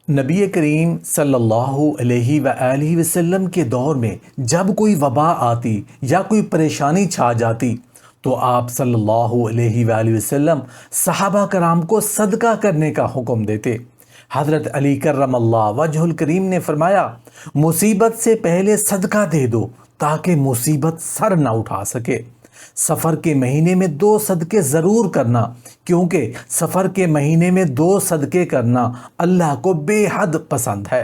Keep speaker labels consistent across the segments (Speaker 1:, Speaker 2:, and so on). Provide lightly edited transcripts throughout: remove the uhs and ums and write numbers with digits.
Speaker 1: نبی کریم صلی اللہ علیہ وآلہ وسلم کے دور میں جب کوئی وبا آتی یا کوئی پریشانی چھا جاتی تو آپ صلی اللہ علیہ وآلہ وسلم صحابہ کرام کو صدقہ کرنے کا حکم دیتے۔ حضرت علی کرم اللہ وجہ الکریم نے فرمایا، مصیبت سے پہلے صدقہ دے دو تاکہ مصیبت سر نہ اٹھا سکے۔ سفر کے مہینے میں 2 صدقے ضرور کرنا، کیونکہ سفر کے مہینے میں 2 صدقے کرنا اللہ کو بے حد پسند ہے۔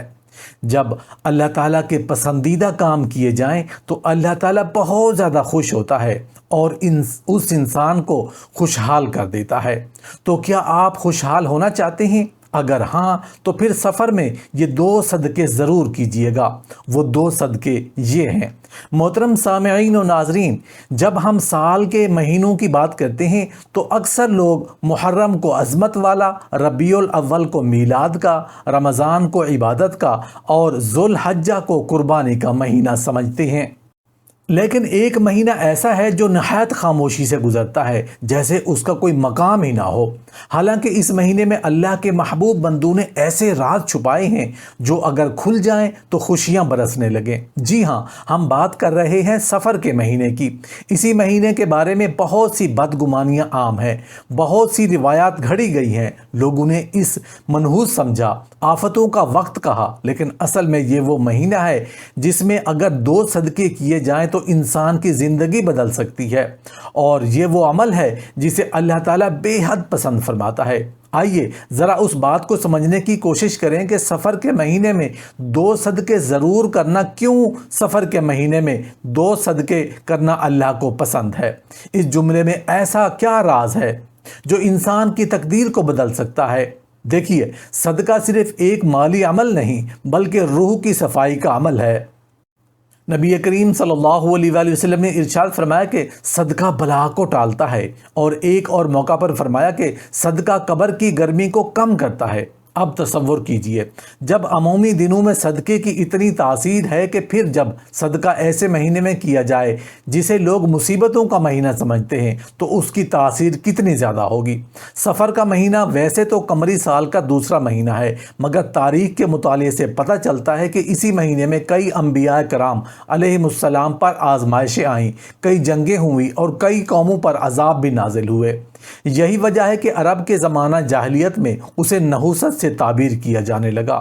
Speaker 1: جب اللہ تعالیٰ کے پسندیدہ کام کیے جائیں تو اللہ تعالیٰ بہت زیادہ خوش ہوتا ہے اور اس انسان کو خوشحال کر دیتا ہے۔ تو کیا آپ خوشحال ہونا چاہتے ہیں؟ اگر ہاں تو پھر سفر میں یہ 2 صدقے ضرور کیجئے گا۔ وہ 2 صدقے یہ ہیں۔ محترم سامعین و ناظرین، جب ہم سال کے مہینوں کی بات کرتے ہیں تو اکثر لوگ محرم کو عظمت والا، ربیع الاول کو میلاد کا، رمضان کو عبادت کا اور ذو الحجہ کو قربانی کا مہینہ سمجھتے ہیں۔ لیکن ایک مہینہ ایسا ہے جو نہایت خاموشی سے گزرتا ہے، جیسے اس کا کوئی مقام ہی نہ ہو۔ حالانکہ اس مہینے میں اللہ کے محبوب بندوں نے ایسے راز چھپائے ہیں جو اگر کھل جائیں تو خوشیاں برسنے لگیں۔ جی ہاں، ہم بات کر رہے ہیں سفر کے مہینے کی۔ اسی مہینے کے بارے میں بہت سی بدگمانیاں عام ہیں، بہت سی روایات گھڑی گئی ہیں۔ لوگوں نے اس منحوس سمجھا، آفتوں کا وقت کہا، لیکن اصل میں یہ وہ مہینہ ہے جس میں اگر 2 صدقے کیے جائیں تو انسان کی زندگی بدل سکتی ہے، اور یہ وہ عمل ہے جسے اللہ تعالیٰ بے حد پسند فرماتا ہے۔ آئیے ذرا اس بات کو سمجھنے کی کوشش کریں کہ سفر کے مہینے میں 2 صدقے ضرور کرنا کیوں سفر کے مہینے میں 2 صدقے کرنا اللہ کو پسند ہے۔ اس جملے میں ایسا کیا راز ہے جو انسان کی تقدیر کو بدل سکتا ہے؟ دیکھیے، صدقہ صرف ایک مالی عمل نہیں بلکہ روح کی صفائی کا عمل ہے۔ نبی کریم صلی اللہ علیہ وآلہ وسلم نے ارشاد فرمایا کہ صدقہ بلا کو ٹالتا ہے، اور ایک اور موقع پر فرمایا کہ صدقہ قبر کی گرمی کو کم کرتا ہے۔ اب تصور کیجئے، جب عمومی دنوں میں صدقے کی اتنی تاثیر ہے کہ پھر جب صدقہ ایسے مہینے میں کیا جائے جسے لوگ مصیبتوں کا مہینہ سمجھتے ہیں تو اس کی تاثیر کتنی زیادہ ہوگی۔ سفر کا مہینہ ویسے تو قمری سال کا دوسرا مہینہ ہے، مگر تاریخ کے مطالعے سے پتہ چلتا ہے کہ اسی مہینے میں کئی انبیاء کرام علیہم السلام پر آزمائشیں آئیں، کئی جنگیں ہوئیں اور کئی قوموں پر عذاب بھی نازل ہوئے۔ یہی وجہ ہے کہ عرب کے زمانہ جاہلیت میں اسے نحوست سے تعبیر کیا جانے لگا،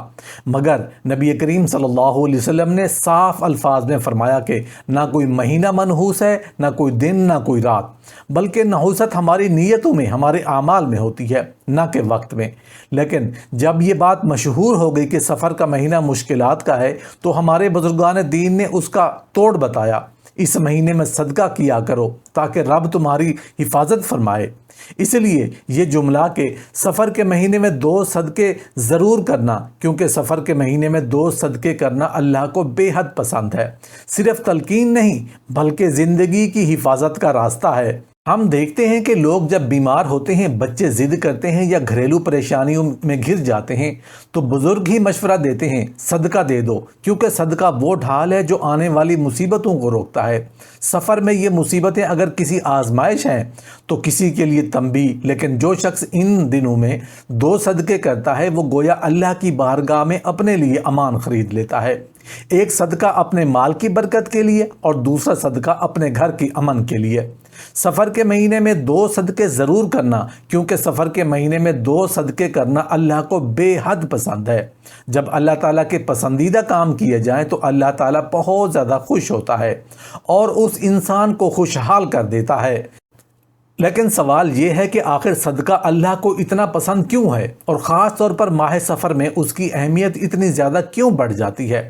Speaker 1: مگر نبی کریم صلی اللہ علیہ وسلم نے صاف الفاظ میں فرمایا کہ نہ کوئی مہینہ منحوس ہے، نہ کوئی دن، نہ کوئی رات، بلکہ نحوست ہماری نیتوں میں، ہمارے اعمال میں ہوتی ہے، نہ کہ وقت میں۔ لیکن جب یہ بات مشہور ہو گئی کہ سفر کا مہینہ مشکلات کا ہے تو ہمارے بزرگان دین نے اس کا توڑ بتایا۔ اس مہینے میں صدقہ کیا کرو تاکہ رب تمہاری حفاظت فرمائے۔ اس لیے یہ جملہ کہ سفر کے مہینے میں 2 صدقے ضرور کرنا، کیونکہ سفر کے مہینے میں 2 صدقے کرنا اللہ کو بے حد پسند ہے، صرف تلقین نہیں بلکہ زندگی کی حفاظت کا راستہ ہے۔ ہم دیکھتے ہیں کہ لوگ جب بیمار ہوتے ہیں، بچے ضد کرتے ہیں یا گھریلو پریشانیوں میں گھر جاتے ہیں تو بزرگ ہی مشورہ دیتے ہیں، صدقہ دے دو، کیونکہ صدقہ وہ ڈھال ہے جو آنے والی مصیبتوں کو روکتا ہے۔ سفر میں یہ مصیبتیں اگر کسی آزمائش ہیں تو کسی کے لیے تنبیہ، لیکن جو شخص ان دنوں میں 2 صدقے کرتا ہے وہ گویا اللہ کی بارگاہ میں اپنے لیے امان خرید لیتا ہے۔ ایک صدقہ اپنے مال کی برکت کے لیے اور دوسرا صدقہ اپنے گھر کی امن کے لیے۔ سفر کے مہینے میں 2 صدقے ضرور کرنا، کیونکہ سفر کے مہینے میں 2 صدقے کرنا اللہ کو بے حد پسند ہے۔ جب اللہ تعالیٰ کے پسندیدہ کام کیے جائیں تو اللہ تعالیٰ بہت زیادہ خوش ہوتا ہے اور اس انسان کو خوشحال کر دیتا ہے۔ لیکن سوال یہ ہے کہ آخر صدقہ اللہ کو اتنا پسند کیوں ہے، اور خاص طور پر ماہ سفر میں اس کی اہمیت اتنی زیادہ کیوں بڑھ جاتی ہے؟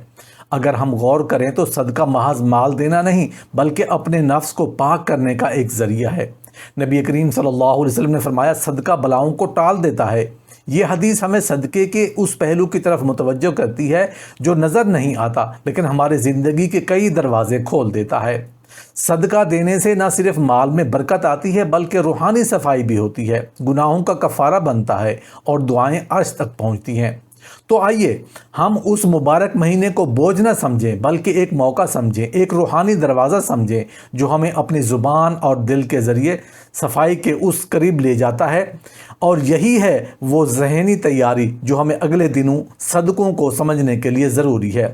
Speaker 1: اگر ہم غور کریں تو صدقہ محض مال دینا نہیں بلکہ اپنے نفس کو پاک کرنے کا ایک ذریعہ ہے۔ نبی کریم صلی اللہ علیہ وسلم نے فرمایا، صدقہ بلاؤں کو ٹال دیتا ہے۔ یہ حدیث ہمیں صدقے کے اس پہلو کی طرف متوجہ کرتی ہے جو نظر نہیں آتا لیکن ہمارے زندگی کے کئی دروازے کھول دیتا ہے۔ صدقہ دینے سے نہ صرف مال میں برکت آتی ہے بلکہ روحانی صفائی بھی ہوتی ہے، گناہوں کا کفارہ بنتا ہے اور دعائیں عرش تک پہنچتی ہیں۔ تو آئیے ہم اس مبارک مہینے کو بوجھ نہ سمجھیں بلکہ ایک موقع سمجھیں، ایک روحانی دروازہ سمجھیں جو ہمیں اپنی زبان اور دل کے ذریعے صفائی کے اس قریب لے جاتا ہے اور یہی ہے وہ ذہنی تیاری جو ہمیں اگلے دنوں صدقوں کو سمجھنے کے لیے ضروری ہے۔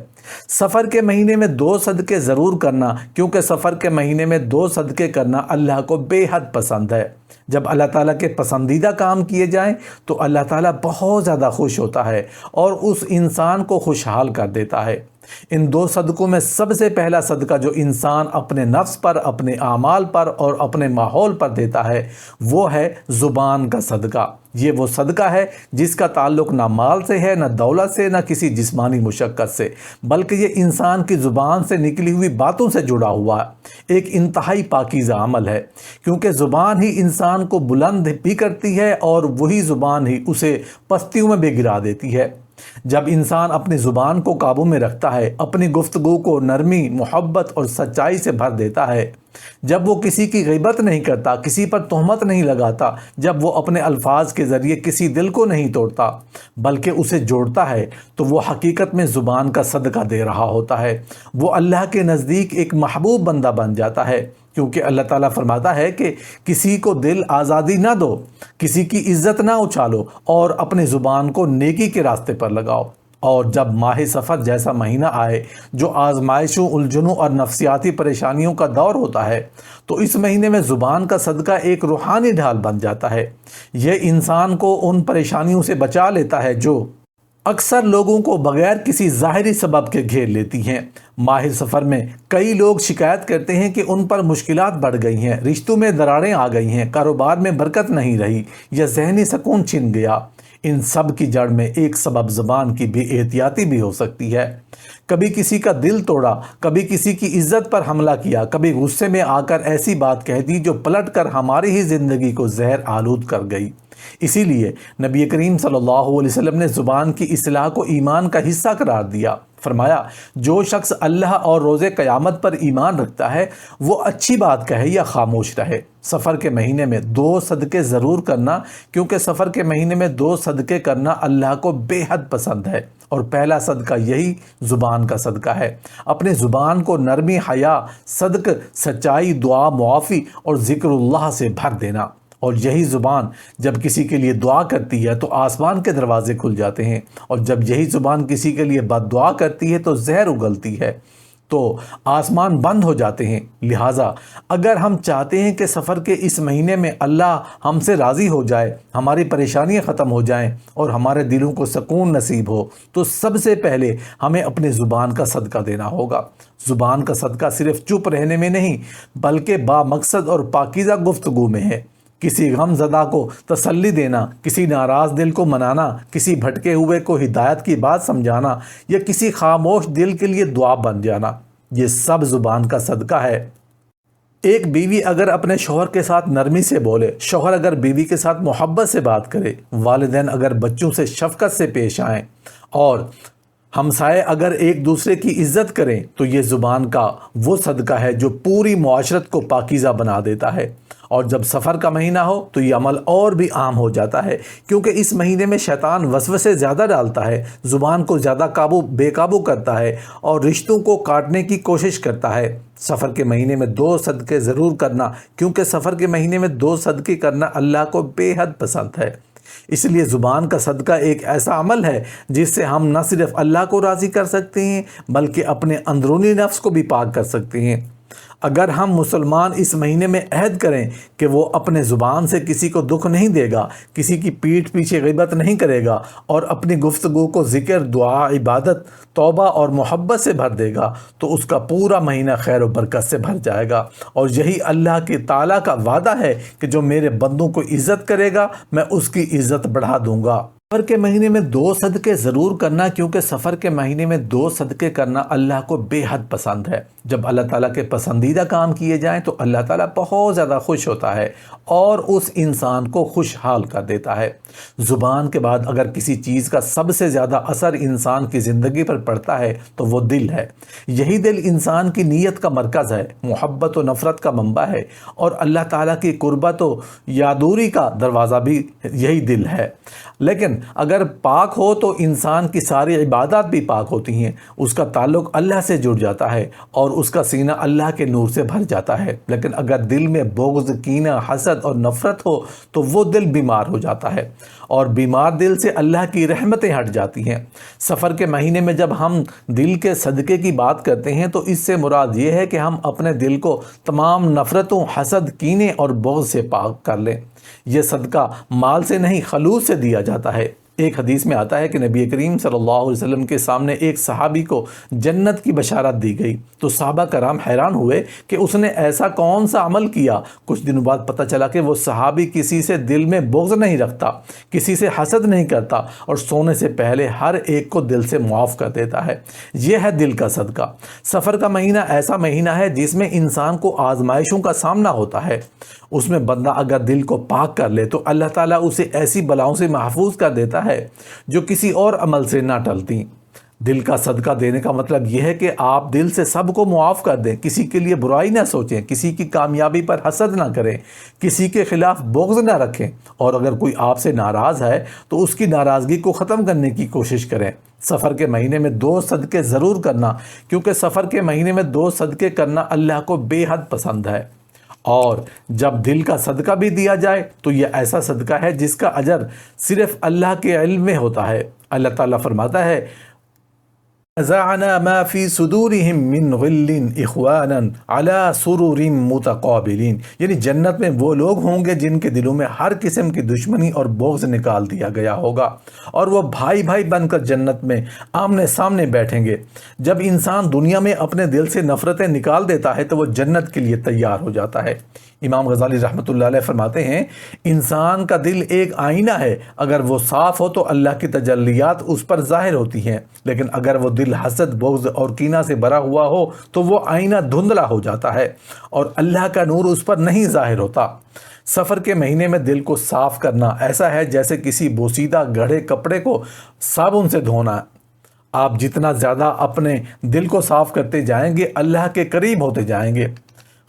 Speaker 1: سفر کے مہینے میں 2 صدقے ضرور کرنا، کیونکہ سفر کے مہینے میں 2 صدقے کرنا اللہ کو بے حد پسند ہے۔ جب اللہ تعالیٰ کے پسندیدہ کام کیے جائیں تو اللہ تعالیٰ بہت زیادہ خوش ہوتا ہے اور اس انسان کو خوشحال کر دیتا ہے۔ ان 2 صدقوں میں سب سے پہلا صدقہ جو انسان اپنے نفس پر، اپنے اعمال پر اور اپنے ماحول پر دیتا ہے وہ ہے زبان کا صدقہ۔ یہ وہ صدقہ ہے جس کا تعلق نہ مال سے ہے، نہ دولت سے، نہ کسی جسمانی مشقت سے، بلکہ یہ انسان کی زبان سے نکلی ہوئی باتوں سے جڑا ہوا ہے۔ ایک انتہائی پاکیزہ عمل ہے، کیونکہ زبان ہی انسان کو بلند بھی کرتی ہے اور وہی زبان ہی اسے پستیوں میں بھی گرا دیتی ہے۔ جب انسان اپنی زبان کو قابو میں رکھتا ہے، اپنی گفتگو کو نرمی، محبت اور سچائی سے بھر دیتا ہے، جب وہ کسی کی غیبت نہیں کرتا، کسی پر تہمت نہیں لگاتا، جب وہ اپنے الفاظ کے ذریعے کسی دل کو نہیں توڑتا بلکہ اسے جوڑتا ہے، تو وہ حقیقت میں زبان کا صدقہ دے رہا ہوتا ہے۔ وہ اللہ کے نزدیک ایک محبوب بندہ بن جاتا ہے، کیونکہ اللہ تعالیٰ فرماتا ہے کہ کسی کو دل آزادی نہ دو، کسی کی عزت نہ اچھالو اور اپنی زبان کو نیکی کے راستے پر لگاؤ۔ اور جب ماہ سفر جیسا مہینہ آئے جو آزمائشوں، الجھنوں اور نفسیاتی پریشانیوں کا دور ہوتا ہے، تو اس مہینے میں زبان کا صدقہ ایک روحانی ڈھال بن جاتا ہے۔ یہ انسان کو ان پریشانیوں سے بچا لیتا ہے جو اکثر لوگوں کو بغیر کسی ظاہری سبب کے گھیر لیتی ہیں۔ ماہ سفر میں کئی لوگ شکایت کرتے ہیں کہ ان پر مشکلات بڑھ گئی ہیں، رشتوں میں دراڑیں آ گئی ہیں، کاروبار میں برکت نہیں رہی یا ذہنی سکون چھن گیا۔ ان سب کی جڑ میں ایک سبب زبان کی بے احتیاطی بھی ہو سکتی ہے۔ کبھی کسی کا دل توڑا، کبھی کسی کی عزت پر حملہ کیا، کبھی غصے میں آ کر ایسی بات کہہ دی جو پلٹ کر ہماری ہی زندگی کو زہر آلود کر گئی۔ اسی لیے نبی کریم صلی اللہ علیہ وسلم نے زبان کی اصلاح کو ایمان کا حصہ قرار دیا۔ فرمایا، جو شخص اللہ اور روز قیامت پر ایمان رکھتا ہے وہ اچھی بات کہے یا خاموش رہے۔ سفر کے مہینے میں 2 صدقے ضرور کرنا، کیونکہ سفر کے مہینے میں 2 صدقے کرنا اللہ کو بے حد پسند ہے، اور پہلا صدقہ یہی زبان کا صدقہ ہے۔ اپنے زبان کو نرمی، حیا، صدق، سچائی، دعا، معافی اور ذکر اللہ سے بھر دینا۔ اور یہی زبان جب کسی کے لیے دعا کرتی ہے تو آسمان کے دروازے کھل جاتے ہیں، اور جب یہی زبان کسی کے لیے بد دعا کرتی ہے تو زہر اگلتی ہے، تو آسمان بند ہو جاتے ہیں۔ لہٰذا اگر ہم چاہتے ہیں کہ سفر کے اس مہینے میں اللہ ہم سے راضی ہو جائے، ہماری پریشانیاں ختم ہو جائیں اور ہمارے دلوں کو سکون نصیب ہو، تو سب سے پہلے ہمیں اپنی زبان کا صدقہ دینا ہوگا۔ زبان کا صدقہ صرف چپ رہنے میں نہیں بلکہ با مقصد اور پاکیزہ گفتگو میں ہے۔ کسی غم زدہ کو تسلی دینا، کسی ناراض دل کو منانا، کسی بھٹکے ہوئے کو ہدایت کی بات سمجھانا یا کسی خاموش دل کے لیے دعا بن جانا، یہ سب زبان کا صدقہ ہے۔ ایک بیوی اگر اپنے شوہر کے ساتھ نرمی سے بولے، شوہر اگر بیوی کے ساتھ محبت سے بات کرے، والدین اگر بچوں سے شفقت سے پیش آئیں اور ہمسائے اگر ایک دوسرے کی عزت کریں، تو یہ زبان کا وہ صدقہ ہے جو پوری معاشرت کو پاکیزہ بنا دیتا ہے۔ اور جب سفر کا مہینہ ہو تو یہ عمل اور بھی عام ہو جاتا ہے، کیونکہ اس مہینے میں شیطان وسوسے زیادہ ڈالتا ہے، زبان کو زیادہ بے قابو کرتا ہے اور رشتوں کو کاٹنے کی کوشش کرتا ہے۔ سفر کے مہینے میں 2 صدقے ضرور کرنا، کیونکہ سفر کے مہینے میں 2 صدقے کرنا اللہ کو بے حد پسند ہے۔ اس لیے زبان کا صدقہ ایک ایسا عمل ہے جس سے ہم نہ صرف اللہ کو راضی کر سکتے ہیں بلکہ اپنے اندرونی نفس کو بھی پاک کر سکتے ہیں۔ اگر ہم مسلمان اس مہینے میں عہد کریں کہ وہ اپنے زبان سے کسی کو دکھ نہیں دے گا، کسی کی پیٹھ پیچھے غیبت نہیں کرے گا اور اپنی گفتگو کو ذکر، دعا، عبادت، توبہ اور محبت سے بھر دے گا، تو اس کا پورا مہینہ خیر و برکت سے بھر جائے گا۔ اور یہی اللہ کے تعالیٰ کا وعدہ ہے کہ جو میرے بندوں کو عزت کرے گا میں اس کی عزت بڑھا دوں گا۔ سفر کے مہینے میں 2 صدقے ضرور کرنا، کیونکہ سفر کے مہینے میں 2 صدقے کرنا اللہ کو بے حد پسند ہے۔ جب اللہ تعالیٰ کے پسندیدہ کام کیے جائیں تو اللہ تعالیٰ بہت زیادہ خوش ہوتا ہے اور اس انسان کو خوشحال کر دیتا ہے۔ زبان کے بعد اگر کسی چیز کا سب سے زیادہ اثر انسان کی زندگی پر پڑتا ہے تو وہ دل ہے۔ یہی دل انسان کی نیت کا مرکز ہے، محبت و نفرت کا منبع ہے، اور اللہ تعالیٰ کی قربت و یادوری کا دروازہ بھی یہی دل ہے۔ لیکن اگر پاک ہو تو انسان کی ساری عبادات بھی پاک ہوتی ہیں، اس کا تعلق اللہ سے جڑ جاتا ہے اور اس کا سینہ اللہ کے نور سے بھر جاتا ہے۔ لیکن اگر دل میں بغض، کینہ، حسد اور نفرت ہو تو وہ دل بیمار ہو جاتا ہے، اور بیمار دل سے اللہ کی رحمتیں ہٹ جاتی ہیں۔ سفر کے مہینے میں جب ہم دل کے صدقے کی بات کرتے ہیں تو اس سے مراد یہ ہے کہ ہم اپنے دل کو تمام نفرتوں، حسد، کینے اور بغض سے پاک کر لیں۔ یہ صدقہ مال سے نہیں، خلوص سے دیا جاتا ہے۔ ایک حدیث میں آتا ہے کہ نبی کریم صلی اللہ علیہ وسلم کے سامنے ایک صحابی کو جنت کی بشارت دی گئی تو صحابہ کرام حیران ہوئے کہ اس نے ایسا کون سا عمل کیا۔ کچھ دنوں بعد پتہ چلا کہ وہ صحابی کسی سے دل میں بغض نہیں رکھتا، کسی سے حسد نہیں کرتا، اور سونے سے پہلے ہر ایک کو دل سے معاف کر دیتا ہے۔ یہ ہے دل کا صدقہ۔ سفر کا مہینہ ایسا مہینہ ہے جس میں انسان کو آزمائشوں کا سامنا ہوتا ہے۔ اس میں بندہ اگر دل کو پاک کر لے تو اللہ تعالیٰ اسے ایسی بلاؤں سے محفوظ کر دیتا ہے جو کسی اور عمل سے نہ ٹلتی۔ دل کا صدقہ دینے کا مطلب یہ ہے کہ آپ دل سے سب کو معاف کر دیں، کسی کے لیے برائی نہ سوچیں، کسی کی کامیابی پر حسد نہ کریں، کسی کے خلاف بغض نہ رکھیں، اور اگر کوئی آپ سے ناراض ہے تو اس کی ناراضگی کو ختم کرنے کی کوشش کریں۔ سفر کے مہینے میں 2 صدقے ضرور کرنا، کیونکہ سفر کے مہینے میں 2 صدقے کرنا اللہ کو بے حد پسند ہے۔ اور جب دل کا صدقہ بھی دیا جائے تو یہ ایسا صدقہ ہے جس کا اجر صرف اللہ کے علم میں ہوتا ہے۔ اللہ تعالیٰ فرماتا ہے نزعنا ما في صدورهم من غل اخوانا على سرر متقابلین، یعنی جنت میں وہ لوگ ہوں گے جن کے دلوں میں ہر قسم کی دشمنی اور بغض نکال دیا گیا ہوگا، اور وہ بھائی بھائی بن کر جنت میں آمنے سامنے بیٹھیں گے۔ جب انسان دنیا میں اپنے دل سے نفرتیں نکال دیتا ہے تو وہ جنت کے لیے تیار ہو جاتا ہے۔ امام غزالی رحمۃ اللہ علیہ فرماتے ہیں انسان کا دل ایک آئینہ ہے، اگر وہ صاف ہو تو اللہ کی تجلیات اس پر ظاہر ہوتی ہیں، لیکن اگر وہ دل حسد، بغض اور کینہ سے بھرا ہوا ہو تو وہ آئینہ دھندلا ہو جاتا ہے اور اللہ کا نور اس پر نہیں ظاہر ہوتا۔ سفر کے مہینے میں دل کو صاف کرنا ایسا ہے جیسے کسی بوسیدہ گڑھے کپڑے کو صابن سے دھونا۔ آپ جتنا زیادہ اپنے دل کو صاف کرتے جائیں گے اللہ کے قریب ہوتے جائیں گے۔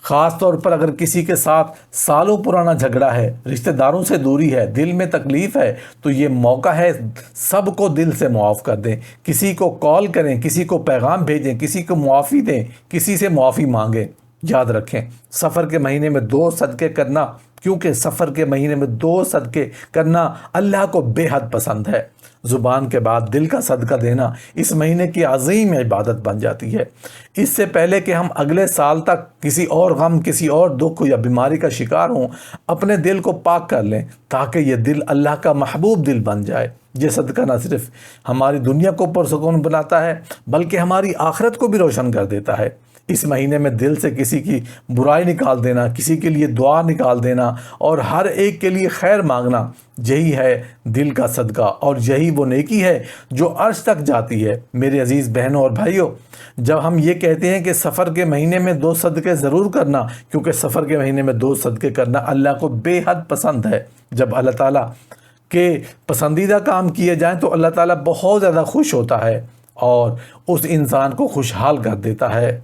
Speaker 1: خاص طور پر اگر کسی کے ساتھ سالوں پرانا جھگڑا ہے، رشتہ داروں سے دوری ہے، دل میں تکلیف ہے، تو یہ موقع ہے سب کو دل سے معاف کر دیں۔ کسی کو کال کریں، کسی کو پیغام بھیجیں، کسی کو معافی دیں، کسی سے معافی مانگیں۔ یاد رکھیں سفر کے مہینے میں 2 صدقے کرنا، کیونکہ سفر کے مہینے میں 2 صدقے کرنا اللہ کو بے حد پسند ہے۔ زبان کے بعد دل کا صدقہ دینا اس مہینے کی عظیم عبادت بن جاتی ہے۔ اس سے پہلے کہ ہم اگلے سال تک کسی اور غم، کسی اور دکھ یا بیماری کا شکار ہوں، اپنے دل کو پاک کر لیں تاکہ یہ دل اللہ کا محبوب دل بن جائے۔ یہ صدقہ نہ صرف ہماری دنیا کو پرسکون بناتا ہے بلکہ ہماری آخرت کو بھی روشن کر دیتا ہے۔ اس مہینے میں دل سے کسی کی برائی نکال دینا، کسی کے لیے دعا نکال دینا اور ہر ایک کے لیے خیر مانگنا، یہی ہے دل کا صدقہ، اور یہی وہ نیکی ہے جو عرش تک جاتی ہے۔ میرے عزیز بہنوں اور بھائیوں، جب ہم یہ کہتے ہیں کہ سفر کے مہینے میں 2 صدقے ضرور کرنا، کیونکہ سفر کے مہینے میں 2 صدقے کرنا اللہ کو بے حد پسند ہے۔ جب اللہ تعالیٰ کے پسندیدہ کام کیے جائیں تو اللہ تعالیٰ بہت زیادہ خوش ہوتا ہے اور اس انسان کو خوشحال کر دیتا ہے۔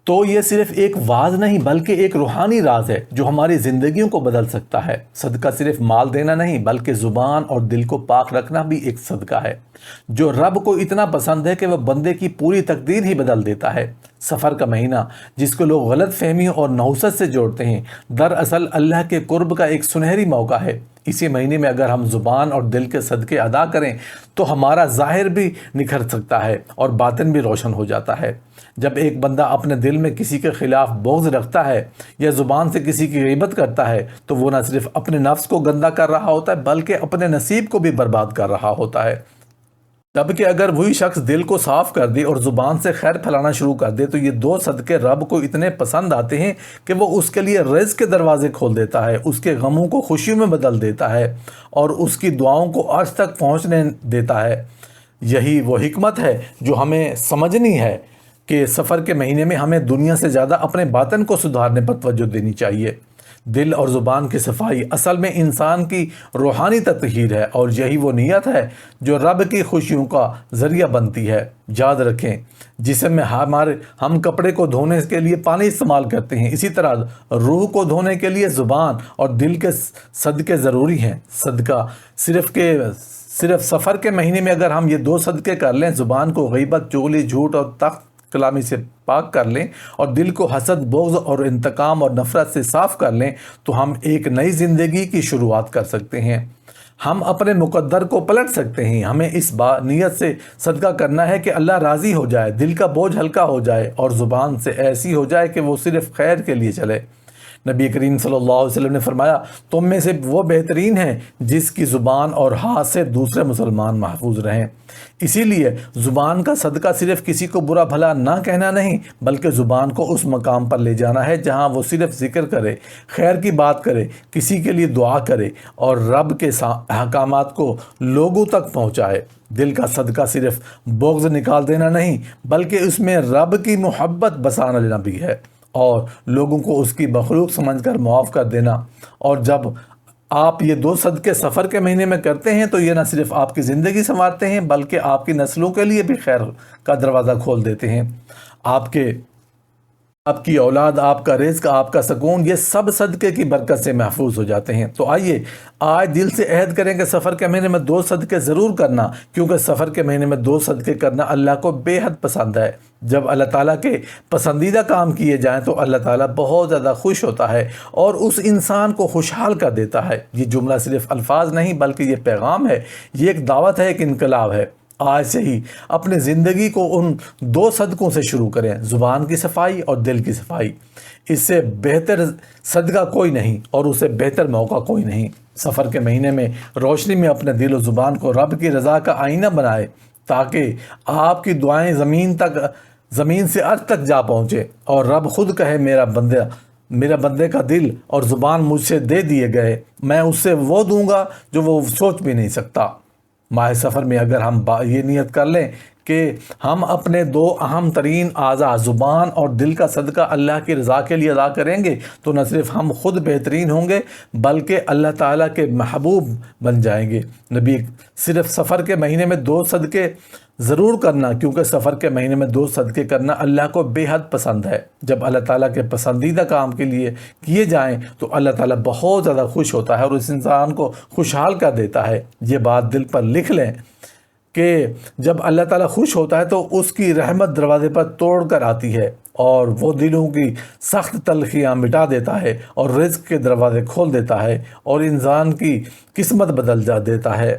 Speaker 1: تو یہ صرف ایک واعظ نہیں بلکہ ایک روحانی راز ہے جو ہماری زندگیوں کو بدل سکتا ہے۔ صدقہ صرف مال دینا نہیں بلکہ زبان اور دل کو پاک رکھنا بھی ایک صدقہ ہے جو رب کو اتنا پسند ہے کہ وہ بندے کی پوری تقدیر ہی بدل دیتا ہے۔ سفر کا مہینہ جس کو لوگ غلط فہمیوں اور نحوست سے جوڑتے ہیں، دراصل اللہ کے قرب کا ایک سنہری موقع ہے۔ اسی مہینے میں اگر ہم زبان اور دل کے صدقے ادا کریں تو ہمارا ظاہر بھی نکھر سکتا ہے اور باطن بھی روشن ہو جاتا ہے۔ جب ایک بندہ اپنے دل میں کسی کے خلاف بغض رکھتا ہے یا زبان سے کسی کی غیبت کرتا ہے تو وہ نہ صرف اپنے نفس کو گندا کر رہا ہوتا ہے بلکہ اپنے نصیب کو بھی برباد کر رہا ہوتا ہے۔ جبکہ اگر وہی شخص دل کو صاف کر دے اور زبان سے خیر پھیلانا شروع کر دے تو یہ 2 صدقے رب کو اتنے پسند آتے ہیں کہ وہ اس کے لیے رزق کے دروازے کھول دیتا ہے، اس کے غموں کو خوشیوں میں بدل دیتا ہے اور اس کی دعاؤں کو عرش تک پہنچنے دیتا ہے۔ یہی وہ حکمت ہے جو ہمیں سمجھنی ہے کہ سفر کے مہینے میں ہمیں دنیا سے زیادہ اپنے باطن کو سدھارنے پر توجہ دینی چاہیے۔ دل اور زبان کی صفائی اصل میں انسان کی روحانی تطہیر ہے اور یہی وہ نیت ہے جو رب کی خوشیوں کا ذریعہ بنتی ہے۔ یاد رکھیں جسم میں ہم کپڑے کو دھونے کے لیے پانی استعمال کرتے ہیں، اسی طرح روح کو دھونے کے لیے زبان اور دل کے صدقے ضروری ہیں۔ صدقہ صرف سفر کے مہینے میں اگر ہم یہ 2 صدقے کر لیں، زبان کو غیبت، چغلی، جھوٹ اور تخت کلامی سے پاک کر لیں اور دل کو حسد، بغض اور انتقام اور نفرت سے صاف کر لیں، تو ہم ایک نئی زندگی کی شروعات کر سکتے ہیں۔ ہم اپنے مقدر کو پلٹ سکتے ہیں۔ ہمیں اس نیت سے صدقہ کرنا ہے کہ اللہ راضی ہو جائے، دل کا بوجھ ہلکا ہو جائے اور زبان سے ایسی ہو جائے کہ وہ صرف خیر کے لیے چلے۔ نبی کریم صلی اللہ علیہ وسلم نے فرمایا، تم میں سے وہ بہترین ہیں جس کی زبان اور ہاتھ سے دوسرے مسلمان محفوظ رہیں۔ اسی لیے زبان کا صدقہ صرف کسی کو برا بھلا نہ کہنا نہیں، بلکہ زبان کو اس مقام پر لے جانا ہے جہاں وہ صرف ذکر کرے، خیر کی بات کرے، کسی کے لیے دعا کرے اور رب کے احکامات کو لوگوں تک پہنچائے۔ دل کا صدقہ صرف بغض نکال دینا نہیں، بلکہ اس میں رب کی محبت بسا لینا بھی ہے اور لوگوں کو اس کی مخلوق سمجھ کر معاف کر دینا۔ اور جب آپ یہ 2 صدقے سفر کے مہینے میں کرتے ہیں تو یہ نہ صرف آپ کی زندگی سنوارتے ہیں بلکہ آپ کی نسلوں کے لیے بھی خیر کا دروازہ کھول دیتے ہیں۔ آپ کی اولاد، آپ کا رزق، آپ کا سکون، یہ سب صدقے کی برکت سے محفوظ ہو جاتے ہیں۔ تو آئیے آج دل سے عہد کریں کہ سفر کے مہینے میں 2 صدقے ضرور کرنا، کیونکہ سفر کے مہینے میں 2 صدقے کرنا اللہ کو بے حد پسند ہے۔ جب اللہ تعالیٰ کے پسندیدہ کام کیے جائیں تو اللہ تعالیٰ بہت زیادہ خوش ہوتا ہے اور اس انسان کو خوشحال کر دیتا ہے۔ یہ جملہ صرف الفاظ نہیں بلکہ یہ پیغام ہے، یہ ایک دعوت ہے، ایک انقلاب ہے۔ آج سے ہی اپنے زندگی کو ان 2 صدقوں سے شروع کریں، زبان کی صفائی اور دل کی صفائی۔ اس سے بہتر صدقہ کوئی نہیں اور اس سے بہتر موقع کوئی نہیں۔ سفر کے مہینے میں روشنی میں اپنے دل و زبان کو رب کی رضا کا آئینہ بنائے تاکہ آپ کی دعائیں زمین سے عرش تک جا پہنچے اور رب خود کہے، میرا بندے کا دل اور زبان مجھ سے دے دیے گئے، میں اس سے وہ دوں گا جو وہ سوچ بھی نہیں سکتا۔ ماہ سفر میں اگر ہم یہ نیت کر لیں کہ ہم اپنے 2 اہم ترین اعضاء زبان اور دل کا صدقہ اللہ کی رضا کے لیے ادا کریں گے تو نہ صرف ہم خود بہترین ہوں گے بلکہ اللہ تعالیٰ کے محبوب بن جائیں گے۔ نبی صرف سفر کے مہینے میں 2 صدقے ضرور کرنا، کیونکہ سفر کے مہینے میں 2 صدقے کرنا اللہ کو بے حد پسند ہے۔ جب اللہ تعالیٰ کے پسندیدہ کام کے لیے کیے جائیں تو اللہ تعالیٰ بہت زیادہ خوش ہوتا ہے اور اس انسان کو خوشحال کر دیتا ہے۔ یہ بات دل پر لکھ لیں کہ جب اللہ تعالیٰ خوش ہوتا ہے تو اس کی رحمت دروازے پر توڑ کر آتی ہے اور وہ دلوں کی سخت تلخیاں مٹا دیتا ہے اور رزق کے دروازے کھول دیتا ہے اور انسان کی قسمت بدل دیتا ہے۔